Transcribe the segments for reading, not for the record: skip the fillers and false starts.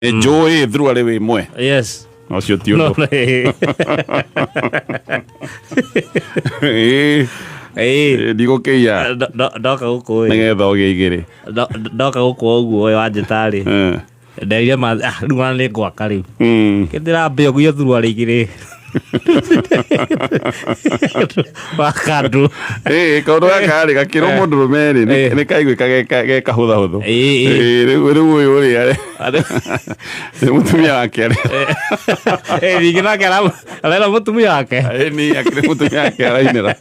Enjoy through ale we mwe. Yes. Ocio ti uno. Digo ke ya. Doka guku. Nigetha ogigire. Doka guku oguo wa njitari. Ndeire ma rũa nĩ gwaka rĩu. Kĩndĩrambe ũguo through ale igire. Wakandũ kaũndũ gaka rĩ gakĩrwo mũndũ rũme rĩ nĩ kaiguĩka ge kahũtha hũthũ rĩu ũyũ rĩ nĩ mũtumia wake ningĩ nake arera mũtumia wake nĩ akĩrĩ mũtumia wake arainĩra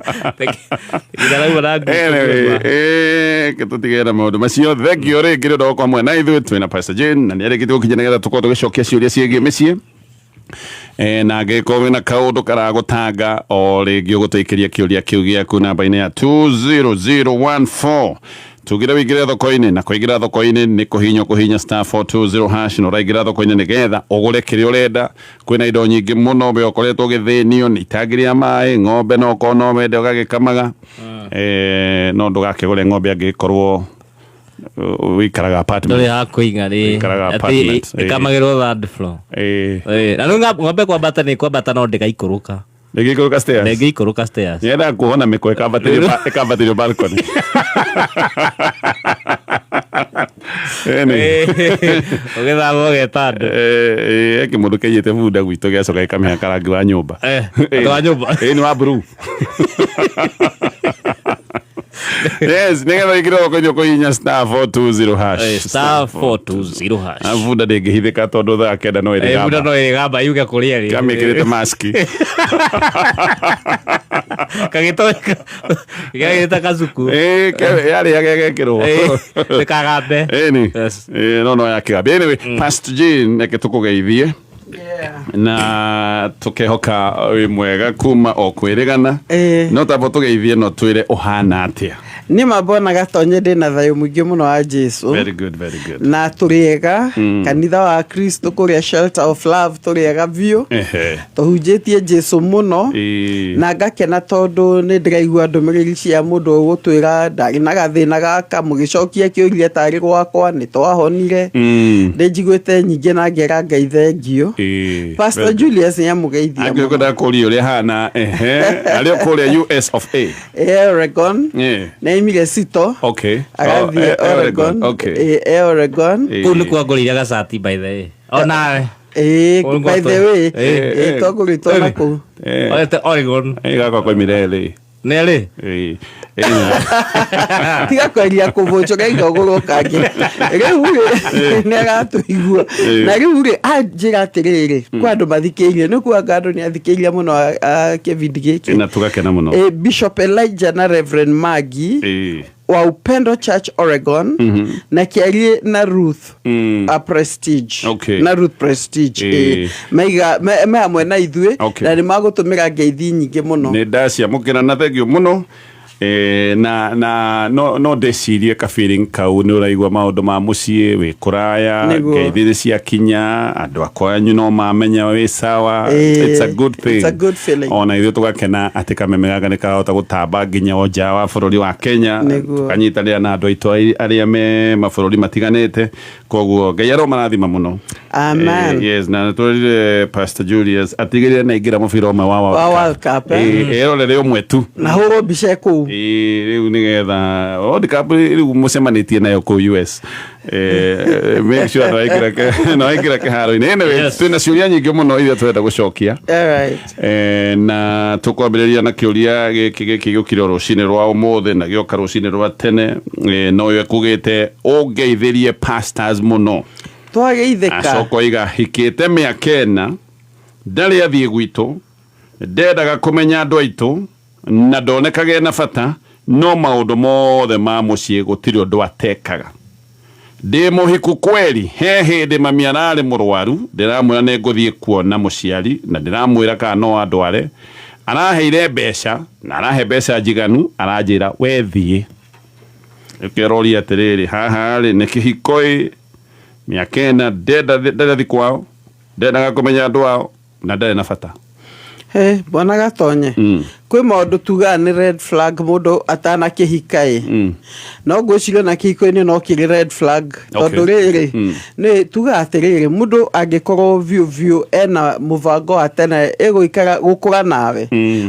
tũtigere na maũndũ macio thengio rĩngĩ nĩ ũndũ wa kwamwe na ithuĩ twĩna Pastor Jane na nĩ arĩkĩtie gũkinya nĩgetha tũkorwo tũgĩcokia ciũria ciĩgiĩ mĩciĩ na angĩkorwo wĩna kaũndũ karagũtanga o rĩngĩ ũgũtũikĩria kĩũria kĩu gĩaku namba-inĩ ya 20014 tugire wĩingĩre thoko-inĩ na kũingĩra thoko-inĩ nĩ kũhinya *420# na ũraingĩra thoko-inĩ nĩgetha ũgũre kĩrĩa ũrenda. Kwĩna indo nyingĩ mũno we ũkoretwo ũgĩthĩnio nĩ itangi rĩa maĩ ng'ombe no korwo no wende ũgagĩkamaga no ndũgakĩgũre ng'ombe angĩkorwo wikaraga apartment. Ndũrĩ hakũiga rĩ ikamagĩrwo third floor. Na rĩu ng'ombe kwambata nĩ kwambata no ndĩgaikũrũka. Ndĩgĩikũrũka stairs. Ndĩgĩikũrũka stairs. Nĩenda kuona mĩkwa ĩkambatĩrio balcony. Ũgĩthama ũgeta andũ. Kĩmũndũ kĩiyĩte bunda gwitũ gĩacoka gĩkamĩha karangi wa nyũmba. Wa nyũmba. Nĩ wa blue. Yes, nĩgetha wĩkĩre thoko-inĩ ũkũhinya *420#. *420#. Bunda ndĩngĩhithĩka tondũ thaa kenda no ĩrĩ gamba. Bunda no ĩrĩ gamba yuge kũrĩa rĩ. Kamĩkĩrĩte mask. Gagĩta kacuku. Yarĩaga gekĩrwo. Nĩ kagambe. No ya kĩgambe. Anyway, Pastor Jane reke tũkũgeithie. Na tukehoka wĩ mwega kuma o kwĩrĩgana no tabo tũgeithie no twĩre ũhana atĩa. Nĩ mambona gatonye ndĩna thayũ mũingĩ mũno wa Jesu. Very good, very good. Na tũrĩega kanitha wa Kristo kũrĩa Shelter of Love tũrĩega biũ. Tũhunjĩtie Jesu mũno na ngakena tondũ nĩ ndĩraigua ndũmĩrĩri cia mũndũ ũgũtwĩra ndarĩ na gathĩna gaka mũgĩcokia kĩũria tarĩ gwakwa nĩ twahonire. Ndĩnjiguĩte nyingĩ na ngera Ngai thengio. Pastor Julius nĩ amũgeithia. Angĩkwenda kũria ũrĩa hana arĩ kũrĩa US of A. Oregon. Naimire Sito. Okay. Agathiĩ Oregon. Okay. Oregon. Kũu nĩ kwangũrĩire gacati by the way. O nawe. By the way. Twangũrĩtwo na kũu. Oregon. Gakwa koimire rĩ. Nĩ rĩ? Tiga kwaria kũbũnjwo gaiga ũgũrũ kangĩ. Rĩu rĩ nĩ agatũigua. Na rĩu rĩ anjĩra atĩrĩrĩ kwa andũ mathikĩirie nĩ kuanga andũ nĩ athikĩirie mũno kĩbindi gĩkĩ. Na tũgakena mũno. Bishop Elijah na Reverend Maggie wa Upendo Church Oregon na kiarie na Ruth Prestige. Na Ruth Prestige. Maiga amwe na ithuĩ na nĩ magũtũmĩra ngeithi nyingĩ mũno. Nĩ ndaciamũkĩra na thengio mũno. No ndecirie ka feeling kau nĩ ũraigua maũndũ ma mũciĩ wĩ kũraya ngeithi ciakinya andũ akwa anyu no mamenya wĩ sawa. It's a good thing. It's a good feeling. Ona ithuĩ tũgakena atĩ kameme gaka nĩ kahota gũtamba nginya o nja wa bũrũri wa Kenya tukanyitanĩra na andũ aitũ arĩa me mabũrũri matiganĩte koguo Ngai aromarathima mũno. Amen. Yes, na tũrire Pastor Julius atigĩrĩre na ingĩra mũbira ũmwe wa World Cup. Erorere ũmwe tu. Na hũrwo mbica kũu. Rĩu nĩgetha World Cup rĩu mũcemanĩtie nayo kũu US. Make sure no aikĩra kĩharo-inĩ. Anyway, twĩna ciũria nyingĩ mũno iria twenda gũcokia. Na tũkwambĩrĩria na kĩũria gĩkĩ gĩũkire rũcinĩ rwa ũmũthĩ na gĩoka rũcinĩ rwa tene no we kugĩte ũngeithĩrie pastors mũno. Twageithĩka. Acokoiga hikĩte mĩaka ĩna ndarĩ athiĩ gwitũ ndendaga kũmenya andũ aitũ na ndonekage na bata no maũndũ mothe ma mũciĩ gũtirĩ ũndũ atekaga. Ndĩ mũhiku kweri he hĩndĩ mami ararĩ mũrwaru ndĩramwĩra nĩ ngũthiĩ kuona mũciari na ndĩramwĩra kana no andware araheire mbeca na arahe mbeca njiganu aranjĩra we thiĩ. Ũkĩroria atĩrĩrĩ haha rĩ nĩ kĩhiko mĩaka ĩna ndendathi kwao ndendaga kũmenya andũ ao na ndarĩ na bata. Bwana Gatonye kwĩ maũndũ tuga nĩ red flag mũndũ atanakĩhika no ngwĩciria na kĩhiko-inĩ no kĩrĩ red flag tondũ rĩrĩ nĩ tuga atĩrĩrĩ mũndũ angĩkorwo biũ ena mũbango wa tene ĩgũikara gũkũra nawe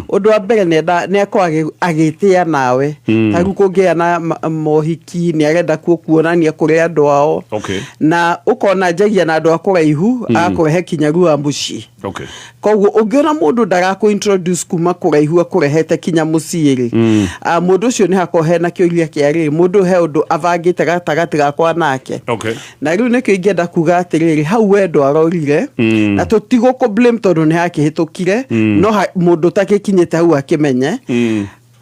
ũndũ wa mbere nĩ akorwo agĩtĩa nawe ta rĩu kũngĩgĩa na mohiki nĩ arenda kuonania kũrĩ andũ ao na ũkona njagia na andũ a kũraihu akũrehe kinya rua mũciĩ koguo ũngĩona mũndũ ndagakũ-introduce kuma kũraihu akũrehete kinya mũciĩ mũndũ ũcio nĩ hakorwo hena kĩũria kĩa rĩrĩ mũndũ he ũndũ abangĩte gatagatĩ gakwa nake na rĩu nĩkĩo ingĩenda kuga atĩrĩrĩ hau wendo arorire na tũtigũkũ blame tondũ nĩ hakĩhĩtũkire no mũndũ takĩkinyĩte hau akĩmenye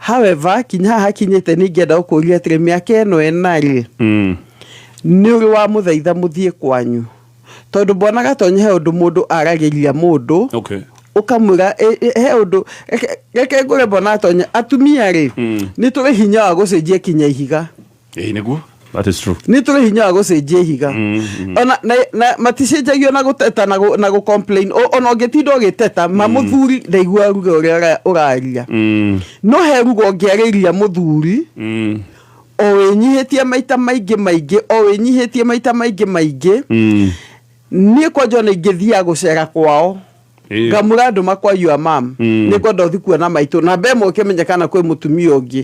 however kinya haha hakinyĩte nĩ ingĩenda gũkũria atĩrĩ mĩaka ĩno ĩna-rĩ nĩ ũrĩ wa mũthaitha mũthiĩ kwanyu tondũ mbonaga tonye he ũndũ mũndũ aragĩria mũndũ ukamwira he ũndũ reke ngũre mbona tonye atumia-rĩ nĩ tũrĩ hinya wa gũcenjia kinya ihiga nĩguo that is true nĩ tũrĩ hinya wa gũcenjia ihiga ona maticenjagio na gũteta na gũcomplain ona ũngĩtinda ũgĩteta mũthuri ndaigua ruga ũrĩa ũraria no he ruga ũngĩarĩria mũthuri o wĩnyihĩtie maita maingĩ niĩ kwanja nĩ ingĩthiaga gũcera kwao ngamũra andũ makwa your mom nĩ kwenda ũthi kuona maitũ na mbemwe ũkĩmenyekana kwĩ mũtumia ũngĩ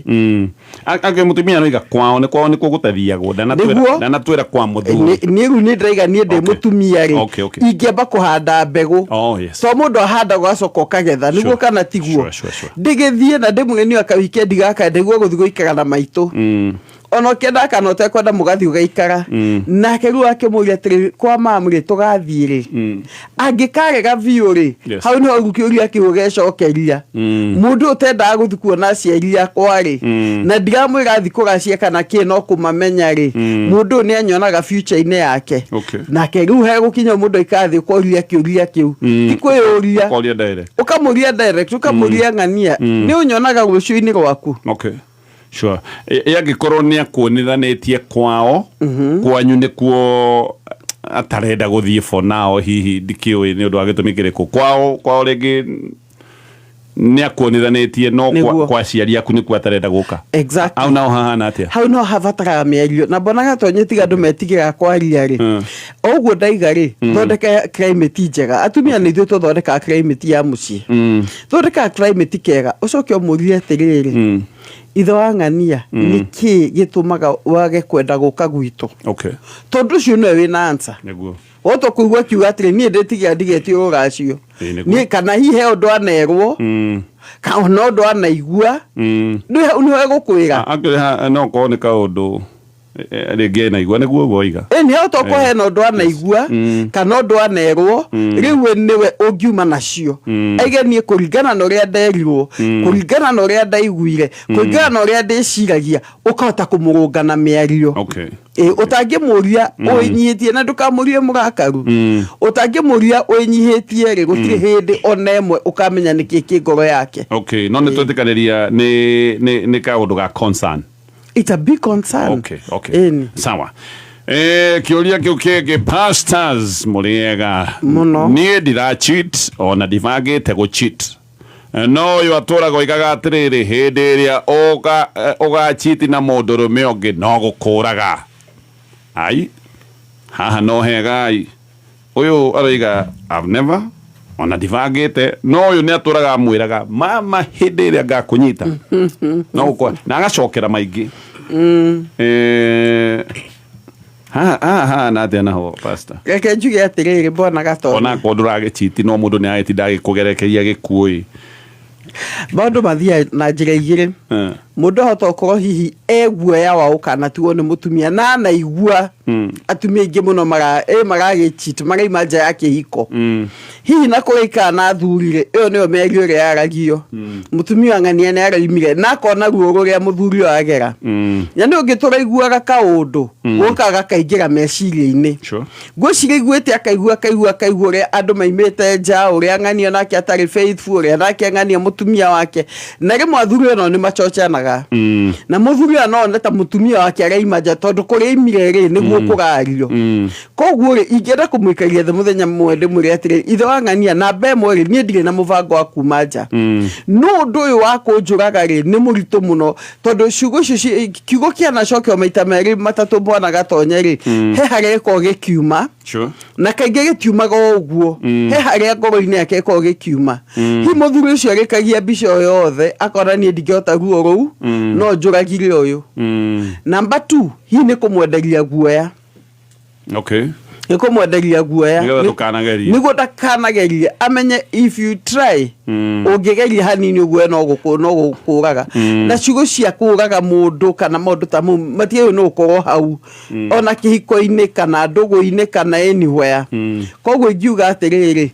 ake mũtumia noiga kwao nĩ gũtathiagwo ndanatwĩra kwa mũthuri niĩ rĩu nĩ ndĩraiga niĩ ndĩ mũtumia-rĩ ingĩamba kũhanda mbegũ so mũndũ ahandagwo acoka ũkagetha nĩguo kana tiguo ndĩgĩthiĩ na ndĩmũgeni aka wikendi gaka ndĩguo gũthi gũikara na maitũ ona ũkĩenda kana ũtekwenda mũgathi ũgaikara nake rĩu akĩmũria atĩrĩ kwa mamu-rĩ tũgathiĩ-rĩ angĩkarega biũ-rĩ hau nĩho gũkĩũria kĩũgecokeria mũndũ ũtendaga gũthi kuona aciari akwa-rĩ na ndiramwĩra thikũ gacie kana kĩ no kũmamenya-rĩ mũndũ nĩ anyonaga future-inĩ yake nake rĩu he gũkinya mũndũ aikathĩ ũkoria kĩũria kĩu ti kwĩyũria ũkamũria direct ũkamũria ng'ania nĩ ũnyonaga rũciũ-inĩ rwaku sure yagĩkorwo nĩ akuonithanĩtie kwao kwanyu nĩkuo atarenda gũthiĩ for now hihi ndikĩũĩ nĩ ũndũ wa gĩtũmi kĩrĩkũ kwao rĩngĩ nĩ akuonithanĩtie no kwa aciari aku nĩkuo atarenda gũka hau nao hahana atĩa hau no habataraga mĩario na mbonaga tonye tiga andũ metigĩra kwaria-rĩ ũguo ndaiga-rĩ thondeka climate njega atumia nĩ ithuĩ tũthondekaga climate ya mũciĩ thondekaga climate kega ũcoke ũmũrie atĩrĩrĩ ithe wa ng'ania nĩkĩ gĩtũmaga wage kwenda gũka gwitũ tondũ ũcio nĩwe wĩna answer ũtũkũigua kiuga atĩrĩ niĩ ndĩtigia ndigetio rũracio niĩ kana hihi he ũndũ anerwo kana ũndũ anaigua nĩwe egũkwĩra no korwo nĩ kaũndũ rĩngĩ naigua nĩguo ũguo oiga nĩ ũtoko hena ũndũ anaigua kana ũndũ anerwo rĩu nĩwe ũngiuma nacio aiganie kũringana na ũrĩa nderirwo kũringana na ũrĩa ndaiguire kũringana na ũrĩa ndĩciragia ũkahota kũmũrũnga na mĩario ũtangĩmũria ũnyihĩtie na ndũkamũrie mũrakaru ũtangĩmũria ũnyihĩtie-rĩ gũtirĩ hĩndĩ ona ĩmwe ũkamenya nĩkĩ kĩ ngoro yake no nĩ twetĩkanĩria nĩ kaũndũ ga concern. It's a big concern. Sawa. Kĩũria kĩu kĩngĩ pastors mũrĩega niĩ ndira cheat ona ndibangĩte gũ cheat no ũyũ atũraga oigaga atĩrĩrĩ hĩndĩ ĩrĩa ũgachiti na mũndũrũme ũngĩ no gũkũraga haha no hegai ũyũ aroiga I've never ona ndibangĩte no ũyũ nĩ atũraga amwĩraga mama hĩndĩ ĩrĩa ngakũnyita no gũkũra na agacokera maingĩ na atĩa naho pastor reke njuge atĩrĩrĩ mbonaga tondũ ona korwo ndũragĩchiti no mũndũ nĩ agĩtinda agĩkũgerekeria gĩkuũ maũndũ mathiaga na njĩra igĩrĩ mũndũ ahota gũkorwo hihi guoya wa ũkanatigwo nĩ mũtumia na anaigua atumia aingĩ mũno maragĩchiti maraima nja ya kĩhiko hihi na kũrĩikara na athuri-rĩ ĩyo nĩyo mĩario ĩrĩa yaragio mũtumia wa ng'ania nĩ araumire na akona ruo rũrĩa mũthuri ũyũ agera na nĩ ũngĩ tũraiguaga kaũndũ gũkaga kaingĩra meciria-inĩ ngwĩciria iguĩte akaigua ũrĩa andũ maimĩte nja ũrĩa ng'ania nake atarĩ faithful ũrĩa nake ng'ania mũtumia wake na rĩmwe athuri ĩno nĩ macocanaga na mũthuri ũyũ no ta mũtumia wake araima nja tondũ kũrĩa aimire-rĩ nĩguo kũrario koguo-rĩ ingĩenda kũmũikaria thĩ mũthenya mwe ndĩmwĩre atĩrĩrĩ ithe wa wang'ania na bemo ri nie ndire na muvango wa kumanja no ndu wa kunjuraga ri ni murito muno tondu ciugo icio kiugo kia na cokio maita meri matatu Bwana Gatonye ri he haria ko gikiuma na kaingĩ gĩtiumaga ũguo he harĩa ngoro-inĩ yake ko gĩkiuma hi mũthuri ũcio agĩkagia mbica yothe akora niĩ ndingĩhota guo rũu no njũragire ũyũ number 2 hi nĩ kũmwenderia guoya nĩ kũmwenderia guoya nĩguo ndakanagerie amenye if you try ũngĩgeria hanini ũguo no gũkũraga na ciugo cia kũraga mũndũ kana maũndũ ta mau matiĩ no ũkorwo hau ona kĩhiko-inĩ kana ndũgũ-inĩ kana anywhere koguo ingiuga atĩrĩrĩ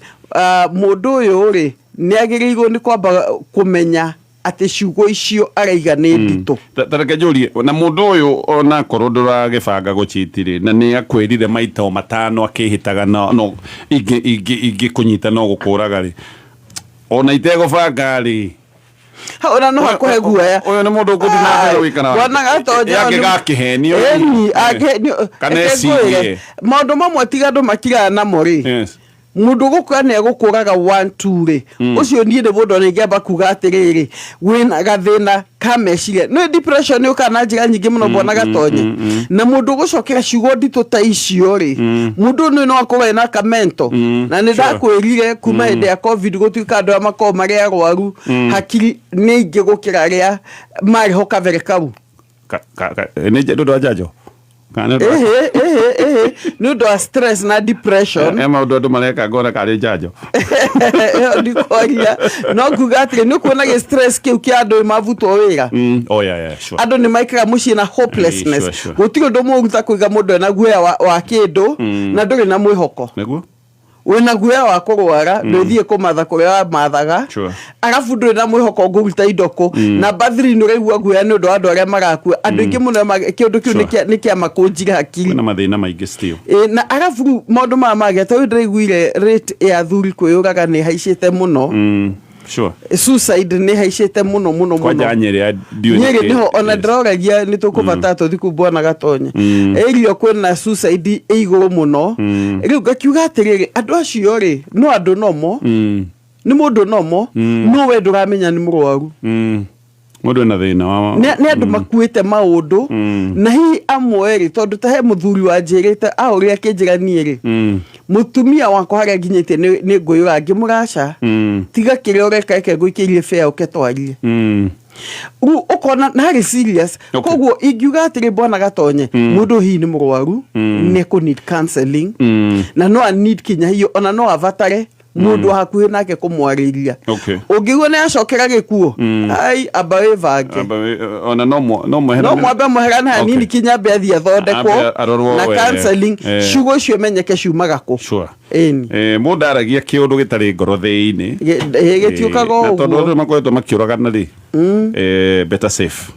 mũndũ ũyũ rĩ nĩ agĩrĩirwo nĩ kwamba kũmenya ati ciugo icio araiga nĩ nditũ tareke njũrie na mũndũ ũyũ ona korwo ndũragĩbanga gũchitire na nĩ akwĩrire maita matano akĩhĩtaga no ingĩkũnyita no gũkũraga rĩ ona itegũbanga rĩ ona no hakũhe guoya ũyũ nĩ mũndũ ũgũthiĩ na mbere gũikara Bwana Gatonye angĩgakĩhenio kana ecirie maũndũ mamwe tiga andũ makiraga namo rĩ mundu gukura ne gukuraga 1 2 ri ucio nie de bodo ne ngamba kuga atiriri wina gathina kameciria no depression yo kana njira nyingi muno Bwana Gatonye na mundu gucokera ciugo ndito ta icio ri mundu no akorwo na kamento na ni ndakwirire kuma hinde ya covid gutuika andu amako mari arwaru hakiri ni ingi gukira ria mari hoka verekabu ne jedo do ajajo no do stress na depression ema do maleka agora kare jajo ndikoria no kugatire no kuona stress kiu kia andu mavuto wira sure andu ni maikira muci na hopelessness gutiro ndo muguta kuiga mundu na guoya wa kindu na nduri na mwihoko neguo wena guoya wa kugwara nduthie kumatha kuria mathaga arafu nduri na mwihoko nguruta indoko na bathiri no reigua guoya ni undu andu aria magakua andu ingi muno kindu kiu ni kia makunjira hakiri na mathina maingi still na arafu maundu magete ndiraiguire rate ya thuri kwiyuraga ni haicite muno sure suicide ni haicite muno kwa Nyeri niho ona ndroragia ni tukubata tuthiku Bwana Gatonye irio kwina suicide iguru muno riu ngakiuga atiriri andu acio ri no andu nomo ni mundu nomo no we nduramenya ni murwaru mundu na thina wa ni andu makuite maundu na hi amwe ri tondu ta he muthuri wa njirite auria kinjiranie ri mutumia wako haria nginyite ni nguyura ngimuraca tiga kiria ureka eke guikirie fair uketwarie ukona na ri serious koguo ingiuga atiri Bwana Gatonye mundu hi ni murwaru ne ko need counseling na no need kinya hiyo ona no avatare mundu hakuhi nake kumwariria ungigwo ne acokera gikuo ai abawe vange ona no mwabe muherana hanini kinya be athia thondekwo na counseling ciugo cio menyeke ciumaga ku mundu aragia kiundu gitari ngoro thĩinĩ gĩtiũkaga ũguo na tondu makoretwo makiũragana rĩ better safe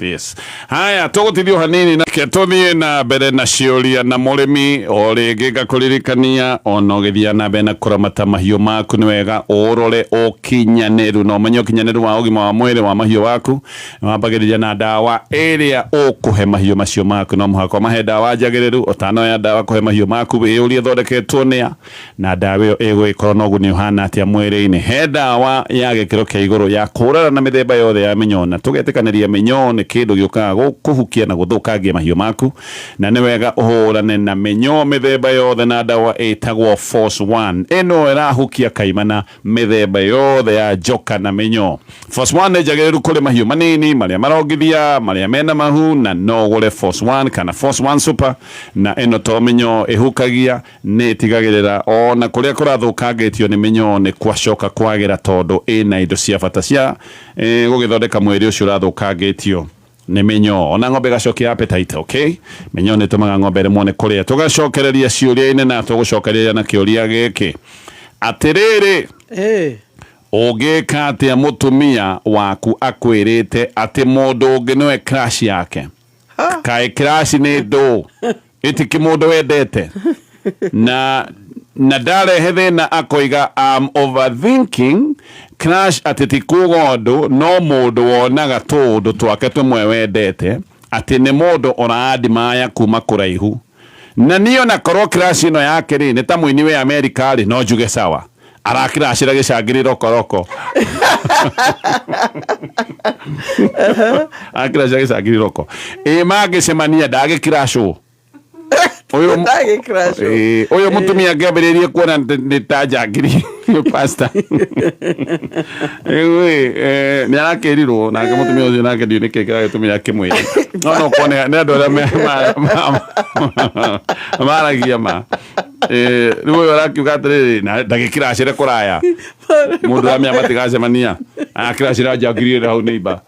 yes haya tugutithio hanini na ketomie na mbere na ciuria na murimi o ringi ngakuririkania ona githia na mbere na kuramata mahiũ maku ni wega urore ukinyaniru no menye ukinyaniru wa ugima wa mwiri wa mahiũ waku wambagiriria na dawa ĩrĩa ukuhe mahiũ macio maku no muhaka mahe dawa njagĩrĩru otano ya dawa kuhe mahiũ maku ĩũria thondeketwo nĩa na dawa ĩyo ĩgũikorwo no guni ũhana atĩa mwĩrĩ-inĩ he dawa ya gĩkĩro kĩa igũrũ ya kũrana na mĩthemba yothe ya mĩnyoo na tũgetĩkanĩria mĩnyoo nĩ kĩndũ gĩũkaga gũkũhukia na gũthũkangia mahiũ maku na nĩ wega ũhũrane na mĩnyoo mĩthemba yothe na dawa ĩtagwo Force 1 ĩno ĩrahukia kaimana mĩthemba yothe ya njoka na mĩnyoo. Force 1 nĩ njagĩrĩru kũrĩ mahiũ manini marĩa marongithia marĩa mena mahu na no ũgũre Force 1 kana Force 1 Super na ĩno to mĩnyoo ĩhukagia nĩ ĩtigagĩrĩra ona kũrĩa kũrathũkangĩtio nĩ mĩnyoo nĩ kwacoka kwagĩra tondũ ĩna indo cia bata cia gũgĩthondeka mwĩrĩ ũcio ũrathũkangĩtio nĩ mĩnyoo ona ng'ombe gacokia appetite okay mĩnyoo nĩ tũmaga ng'ombe rĩmwe nĩ kũrĩa tũgacokereria ciũria-inĩ na tũgũcokereria na kĩũria gĩkĩ atĩrĩrĩ ũngĩka atĩa mũtumia waku akwĩrĩte atĩ mũndũ ũngĩ nĩwe crush yake kaĩ crush nĩ ndũ ĩtiki mũndũ wendete na ndarehe thĩna akoiga I'm overthinking crush atĩ ti kuuga ũndũ no mũndũ wonaga tũũndũ twake tũmwe wendete atĩ nĩ mũndũ ũraadimaya kuma kũraihu na niyo na korwo crash ino yake ri ni ta muini we America ri no njuge sawa arakirashira gicangiriro koroko akirashira gicangiriro ko magicemania ndagikirasho uyu mutumia ngambiririe kuona ni ta njangiri pastor ni arakirirwo nake mutumia ucio nake ndiu nikikira gitumia kimwe no kone ni andu aria maragia ma riu uyu arakiuga atiriri ndagikiracire kuraya mundu amia matigacemania akiracira njangiri hau neighbor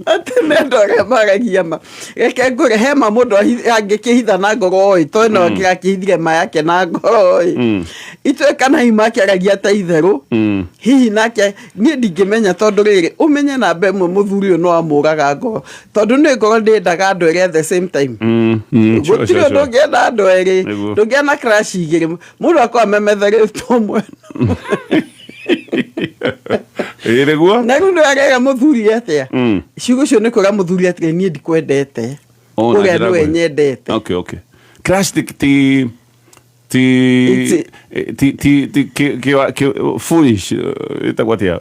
atene ndore maragia ma reke ngure hema mundu angikihitha na ngoro oi to no ngakihithire ma yake na ngoro oi itwe kana ima kiaragia ta itheru hihi nake ni ndingimenya tondu riri umenye na mbe mwe muthuri no amuraga ngoro tondu ni ngoro ndendaga andu eri at the same time gutire ndongenda andu eri ndongena crash igiri mundu akwa memetheretwo mwe Ireguo na rundo arega muthuri atia ciugo cio nikuga muthuri atia ni ndikwendete uria nwe nyendete okay crash ti foolish itagwatia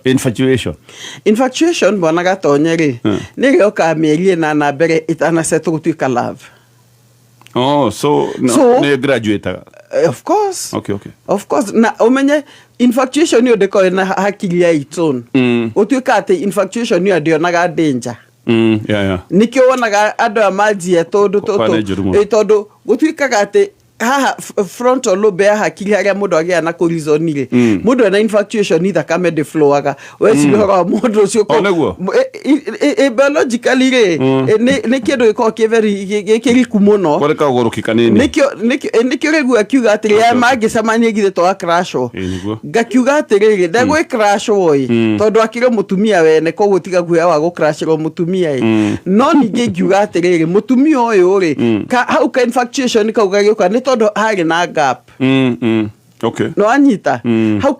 infatuation bona gatonye ri ni gioka mieri na mbere itana setu gutuika love so ne graduate of course okay of course na umenye infatuation yo deko na hakili ya itun utuika ati infatuation yo ndionaga danger nikio wonaga andu amaji tondu tondu gutuika ati haha frontal lobe ya hakili haria mundu agia na kurizonire mundu na infatuation either kame de flow aga wesi horo mundu cio ko biologically re ne kido iko kiri kumuno kore ka goroki kanini nikio regu akiuga atiri ya magi samani gire to crasho gakiuga atiri ndagwe crasho oi tondu akire mutumia wene ko gutiga guya wa go crashiro mutumia no ninge kiuga atiri mutumia oyo ri ka how ka infatuation ka ugagiuka ni tondu hari na gap okay no anyita how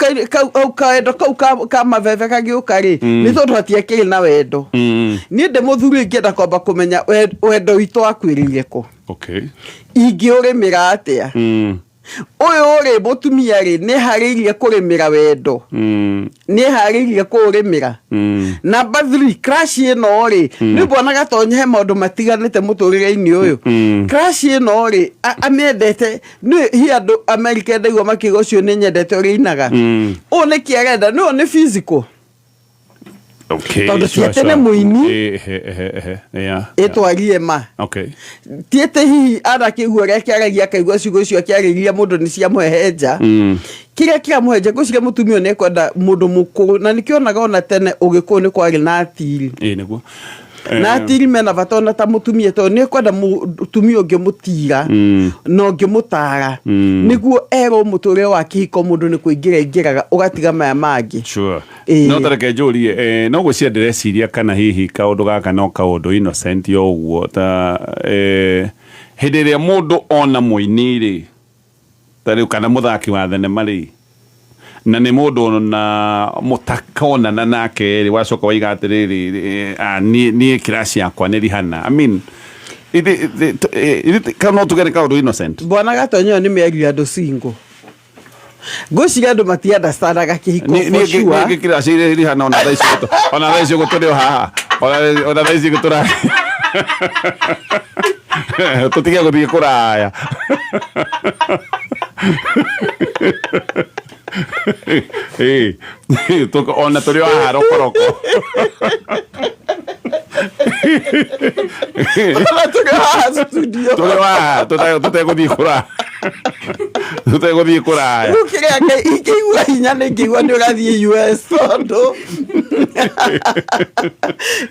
ka maveve kagiuka ri ni tondu atiekiri na wendo ni nde muthuri ngienda kwamba kumenya wendo wito akwiririe ko okay ingiure miratia uyu uri mutumia ri ni haririe kurimira wendo ni haririe kurimira number 3 crash ino ri ni bona gatonye he maundu matiganite muturire-ini uyu crash ino ri amendete ni hi andu America ndegwa makigo cio ni nyendete uri inaga u ni kiarenda ni ni physical okay tondu cietene muini etwarie ma okay tiete hi ara kigua ria kiaragia kaigua ciugo cio kiariria mundu ni cia muhehenja kiria kia muhehenja guciria mutumio ne kwenda mundu mukuru na nikionaga ona tene ugiku ni kwari na atiri niguo na atiri mena batona ta mutumia to ni kwenda mutumio ngimutira no ngimutara niguo ero muture wa kihiko mundu ni kuingiraga ugatiga maya mangi sure no tareke jurie no gucia ndireciria kana hihi kaundu gaka no kaundu innocent yo uguo ta hindi ria mundu ona muiniri tari kana muthaki wa thenema ri na ni mundu na mutakona na nake ri wacoka waiga atiriri ni kirasi yakwa ni rihana I mean it cannot together kaundu innocent bona gatonyo ni miagi andu single guciria andu matienda standaga kihiko for sure ni kirasi rihana ona thaisi guturi haha ona thaisi gutura tutige guthie kuraya tuko ona turi wa rokoroko tutige guthie kuraya tutige guthie kuraya ukiriake ikiigua hinya ningiigua ni urathie US tondu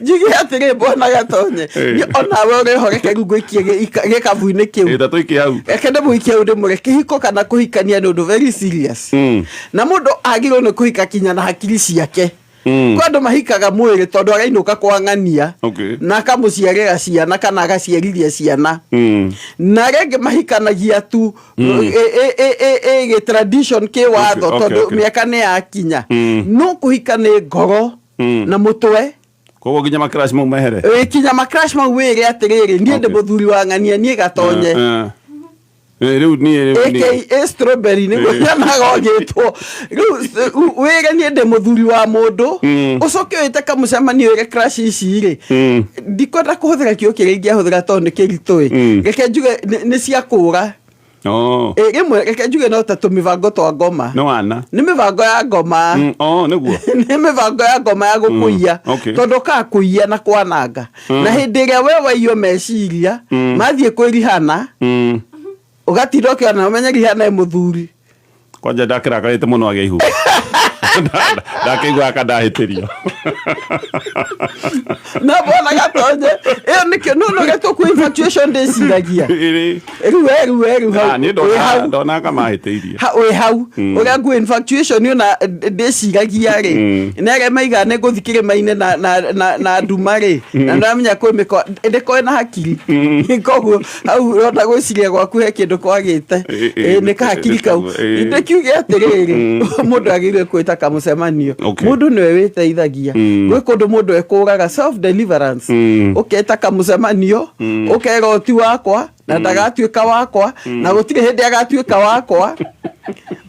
njigi atiri bona gatonye ona we urihoreke guikie gikabu-ini kiu tatuikie hau ekende muikie undu mureke hiko kana kuhikania ni undu very serious na mundu agirwo ni kuhika kinya na hakiri ciake kwandu mahikaga mwiri tondu arainuka kwang'ania na akamuciarira ciana kana agaciariria ciana na rege mahikanagia tu tradition ki watho tondu miaka ni yakinya no kuhika ni ngoro na mutwe kogo ginya macrash mau mehere kinya macrash mau wiri atiriri nie ndi muthuri wa ng'ania nie gatonye riu ni aka strawberry nä gå nyanaga gä two rä u wä ge niä ndä må thuri wa må ndå å coke wä te kamå cemanio wä ge ici rä ndikwenda kå hå thä ra kä å kä rä ingä ahå thä ra tondå nä kä ritå ä reke njuge nä cia kå ra rä mwe reke njuge no ta tå mä bango twa ngoma nä mä bango ya ngoma nä mä bango ya ngoma ya gå kå ia tondå ka kå ia na kwananga na hä ndä ä rä a we waiyå meciria mathiä kwä rihana å gatinda å kä ona å menye rihana e må thuri kwanja ndakä rakarä te må no agä ihu ndakä iguaga ndahä tä rio na bona gatonye ä yo nä kä no no getwo kwä ndäciragia rä hau ndonaga mahä tä irie wä hau å rä a ngå ona ndäciragia rä nere maiga nä ngå thikä rä mainä na nduma rä na ndamenya kwä mä ko ndä koe na hakiri koguo hau rona gwä ciria gwaku he kä ndå kwagä te nä kahakiri kau ndä kiuge atä rä rä må ndå agä rire kwä ta kamå cemanio må ndå nä we wä teithagia gwä kå ndå må ndå ekå raga self deliverance å keta kamå cemanio å kega å ti wakwa na ndagatuä ka wakwa na gå tirä hä ndä agatuä ka wakwa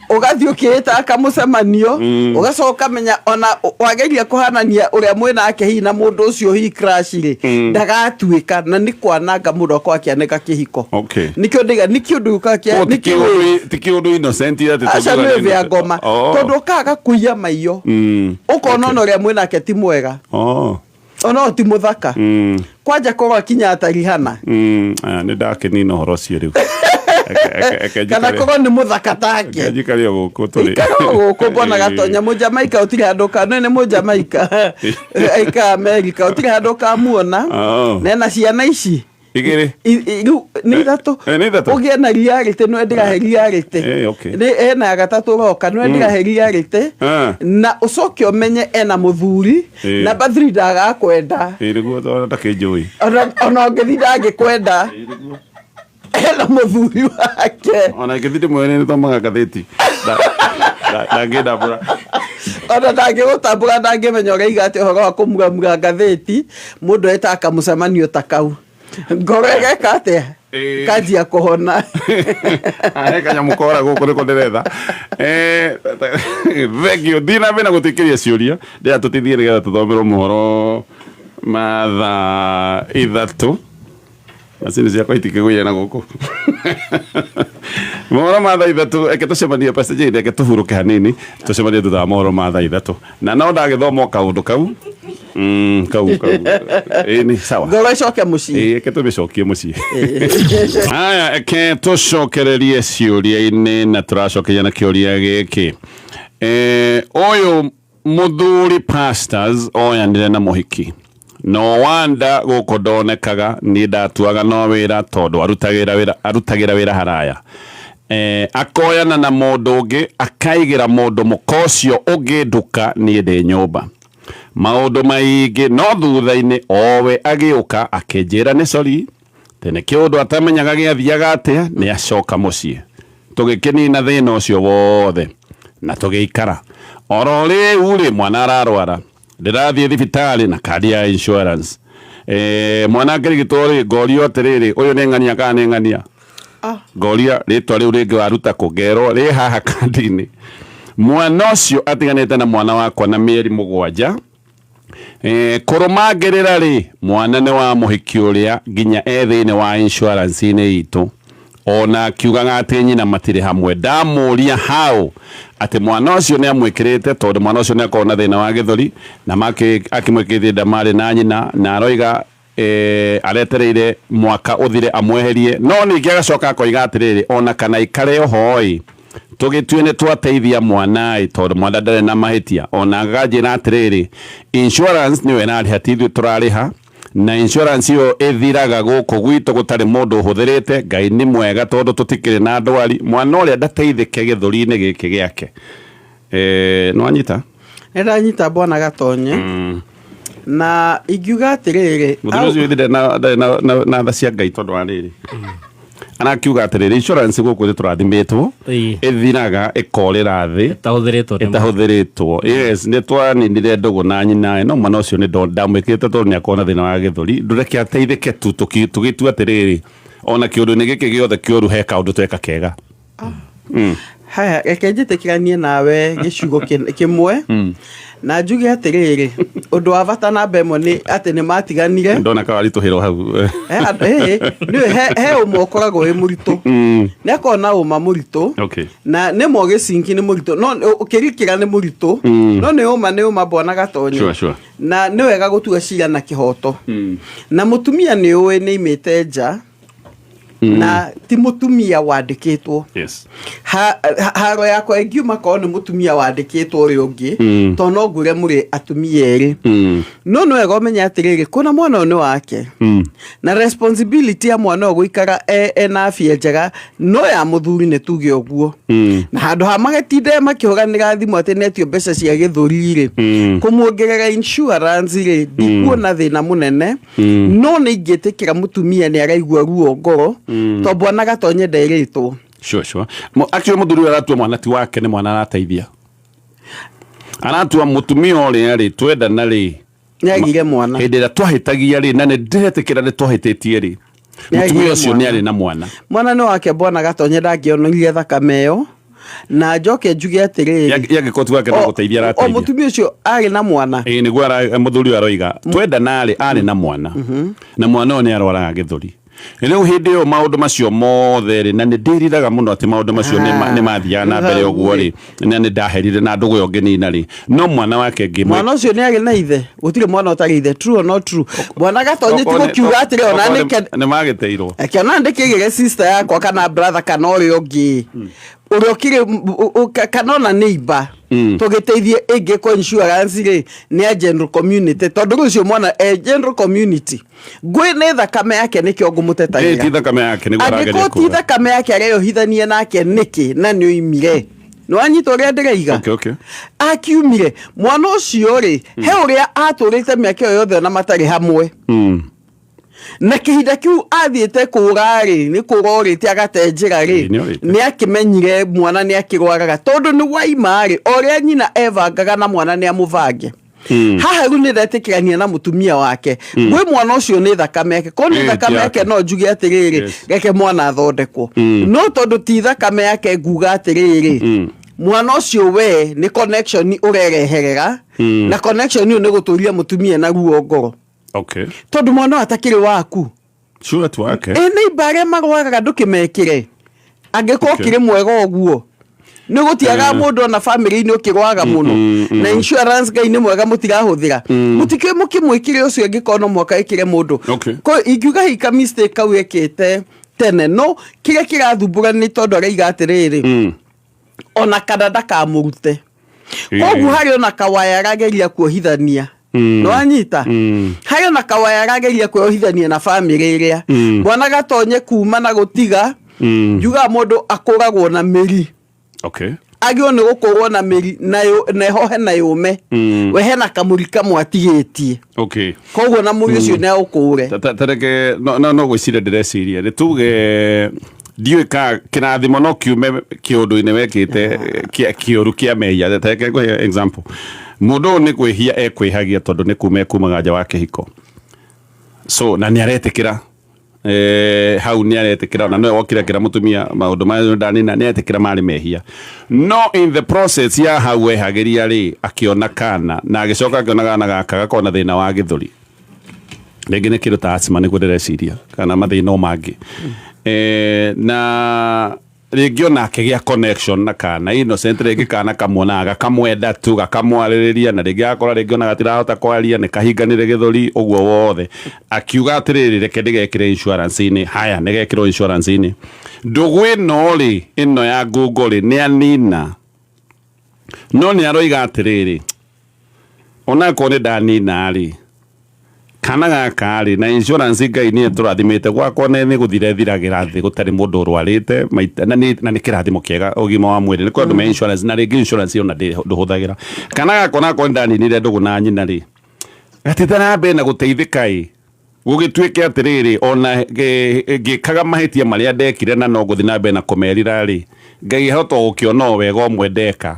å gathiä å kä ta kamå cemanio å gacoka menya ona wageria kå hanania å rä a mwä nake hihi na må ndå å cio hihi rä ndagatuä ka na nä kwananga må ndå akwa akä anä kä hiko nä kä ndä nä kä å ndå ti kä å ndå aca nä vä a ngoma tondå å kaga kå ia maiyo å kona ona å rä a mwä nake ti mwega ona o ti må thaka kwanja korwo akinya atarihana nä ndakä nina å horo cio rä u kana korwo nä må thaka take njikario gå kå tå rä ikarwo gå kå mbona gatonya må jamaika å tirä handå ka no nä må jamaika aika amerika å tirä handå ka muona na ena ciana ici igä nä ithatå å gä e na riarä no ndä rahe riarä ena ya gatatå roka no ndä rahe riarä na å coke å menye ena må thuri na bathri ndagakwenda ndakä njå ona å ngä thi ndangä kwenda ena må thuri wake ona ngä thi ndä mwene nä thomaga ngathäti ndangä ndambå ona ndangä gå tambå ra ndangä menya å raiga atä å horo wa kå muramura ngathäti må ndå etaga kamå cemanio ta kau ngoro egeka atä kanjia kå hona kanyamå kora gå kå nä ko ndä retha thengio thina mbä na gå tä kä ria ciå ria ndä ratå tithie nä getha tå thomerwo må horo mathaa ithatå macini ciakwa itikä gå ia na gå kå mohoro mathaa ithatå eke tå cemanie reke tå hurå ke hanini tå cemanie thutha wa mohoro mathaa ithatå na no ndagä thoma kaå ndå kau kau ni sawa ngoro icoke mucii eke tå mä cokie må ciä aya eke tå cokererie ciå ria-inä na tå racokeria na kä å ria gä kä å yå må thuri pastors oyanire na må hiki no wanda gå kå ndonekaga nä ndatuaga no wä ra tondå arutagä ra wä ra haraya akoyana na må ndå å ngä akaigä ra må ndå må ka å cio å ngä nduka niä ndä nyå mba maundu maingi no thutha-ini owe agiuka akinjira ni sori tene kiundu atamenyaga giathiaga atia ni acoka mucii tugikinina thina ucio wothe na tugiikara oro riu ri mwana ararwara ndirathie thibitari na kadi ya insurance mwana ngirigitwo ri ngorio atiriri uyu ni ng'ania kana ni ng'ania ngoria ritwa riu ringi waruta kugerwo ri haha kadi-ini mwana ucio atiganite na mwana wakwa na mieri 7 kurumagirira ri mwana ni wa muhiki uria nginya ethini wa insurance ini itu ona akiugaga ati nyina matire hamwe ndamuria hau ati mwana ucio ni amwikirite tondu mwana ucio ni akona thina wa githuri na make akimwikirite ndamari na nyina na aroiga aretereire mwaka uthire amweherie no ningi agacoka akoiga atiriri ona kana ikare ohoi tugitue ni twateithia mwana tondu mwana ndare na mahitia ona gajira atiriri insurance ni we na hatithio turariha na insurance yo ethiraga guku gwitu gutari mundu huthirite ngai ni mwega tondu tutikire na ndwari mwana uria ndateithike githuri-ini giki giake no anyita ndanyita bwana gatonye na ingiuga atiriri muthuri ucio na tha cia ngai tondu wa riri anakiuga atiriri insurance guku ri turathimitwo ethiraga ikorera thi itahuthiritwo yes ni twaninire ndugu na nyina no mwana ucio ni ndamwikite tondu ni akona thina wa githuri ndureke ateithike tu tugitua atiriri ona kiundu-ini giki giothe kioru he kaundu tweka kega. Haya, reke njitikiranie nawe gicigo kimwe na njuge atiriri undu wa bata na mbemwe ni ati ni matiganire. Ndona kawarituhiro hau niwe he umwe ukoragwo wi muritu ni akona uma muritu na ni mo gicinki ni muritu no ukirikira ni muritu no ni uma bwana gatonye na ni wega gutua cira na kihoto na mutumia ni uwe ni imite nja na ti mutumia wandikitwo. Yes. Haro yakwa ingiuma ko ni mutumia wandikitwo uri ungi to no ngure muri atumia eri no wega umenya atiriri kuna mwana ni wake na responsibility ya mwana ogwikara na afya njega no ya muthuri ni tuge oguo na handu ha magetinde makihoganira thimu ati netio mbeca cia githurire kumuongerera insurance ri ndikuona thina munene no ni ingitikira mutumia ni araigua ruo ngoro to bwana gatonye nderitwo. Sure. Actually muthuri aratua mwana ti wake ni mwana arateithia. Aratua mutumia ore ari twenda na ri. Nyagire mwana. Hindi ira twahitagia ri na ni ndiretikira ni twahititie ri. Mutumia ucio ni ari na mwana. Mwana ni wake bwana gatonye ndangionoria thakame yo. Na njoke njuge atiriri yagikotu wake no guteithia arateithia. Mutumia ucio ari na mwana. Niguo muthuri aroiga twenda na ri ari na mwana. Na mwana one arwaraga githuri. Riu hindi yo maundu macio mothe ri na ni ndiriraga muno ati maundu macio ni mathiana mbere uguo ri na ni ndaherire na ndugu yonge ni nari no mwana wake ngimwe mwana ucio ni agi na ithe gutire mwana utari ithe true or not true bwana gatonye ti gukiuga atire ona ni magiteirwo akiona ndikigire sister yakwa kana brother kana uri ungi uri okire kanona neighbor tugiteithie ege ko insurance ri ni a general community tondu ucio mwana general community ngwe ne thakame yake niki ogumutetagia ti thakame yake ni gwarageria ko ti thakame yake ario hithanie nake niki na ni oimire no anyito ria ndiraiga okay akiumire mwana ucio ri he uria aturite miaka yothe na matari hamwe na kihinda kiu athiete kurari ni kurorite agatenjira ri ni akimenyire mwana ni akirwaraga tondu ni waimari oria nyina evangaga na mwana ni amuvange haha ru ni retikirania na mutumia wake gwe mwana ucio ni thakame yake ko ni thakame yake no njuge atiriri reke mwana athondekwo no tondu ti thakame yake nguga atiriri mwana ucio we ni connection urereherera na connection ni guturia mutumia na ruo ngoro. Okay. Tondu mwana atakiri waku. Sure tu wake. Ni bare magwaraga ndukimekire. Angiko kire mwega oguo. Ni gutiaga mundu na family ni ukirwaga muno. Na insurance gai ni mwega mutirahuthira. Mutikire mukimwikire ucio ngikono mwaka ikire mundu. Ko ingiuga hika mistake kau ekete tene no kire kirathumbura ni tondu araiga atiriri. Ona kadada ka murute. Koguo hari ona kawaya rageria kuohithania. No anyita hayo na kawaya rageria kuohithania na family iria bwana gatonye kuma na gutiga juga mundu akuragwo na miri agio ni gukorwo na miri nayo neho he na yume we he na kamurika mwatigetie koguo na muri ucio ne ukure tareke no gwicire ndireciria ni tuge ndiwe ka kirathimo no kiume kiundu-ini wekite kiuru kia meya tareke kwa example mundu ni kwihia ekwihagia tondu ni kumaga nja wa kihiko so na ni aretikira hau ni aretikira na no okira kira mutumia maundu ma ndani na ni aretikira mari mehia no in the process ya hau ehagiria ri akiona kana na agicoka akiona kana gaka gakona thina wa githuri rĩngĩ nĩ kĩndũ ta asthma nĩguo ndĩreciria kana mathĩna mangĩ na rĩngĩ ona akĩgĩa connection na kana innocent rĩngĩ kana kamwonaga gakamwenda tu gakamwarĩrĩria na rĩngĩ akora rĩngĩ ona gatirahota kwaria nĩ kahinganĩre gĩthũri ũguo wothe akiuga atĩrĩrĩ reke ndĩgekĩre insurance-inĩ haya nĩgekĩrwo insurance-inĩ ndũgũ ĩno rĩ ĩno ya Google rĩ nĩ anina no nĩ aroiga atĩrĩrĩ ona ko nĩ ndanina rĩ kana gaka ri na insurance ngai ni turathimite gwakwa ni guthire thiragira thi gutari mundu urwarite na ni kirathimo kiega ugima wa mwiri ni kwa ndu insurance na rigi insurance yo na nduhuthagira kana gako na ko ndani ni ndu guna nyina ri atitana be na guteithika gugituike atiriri ona gikaga mahitia maria ndekire na no guthi na be na kumerira ri ngai hoto ukiona wega omwendeka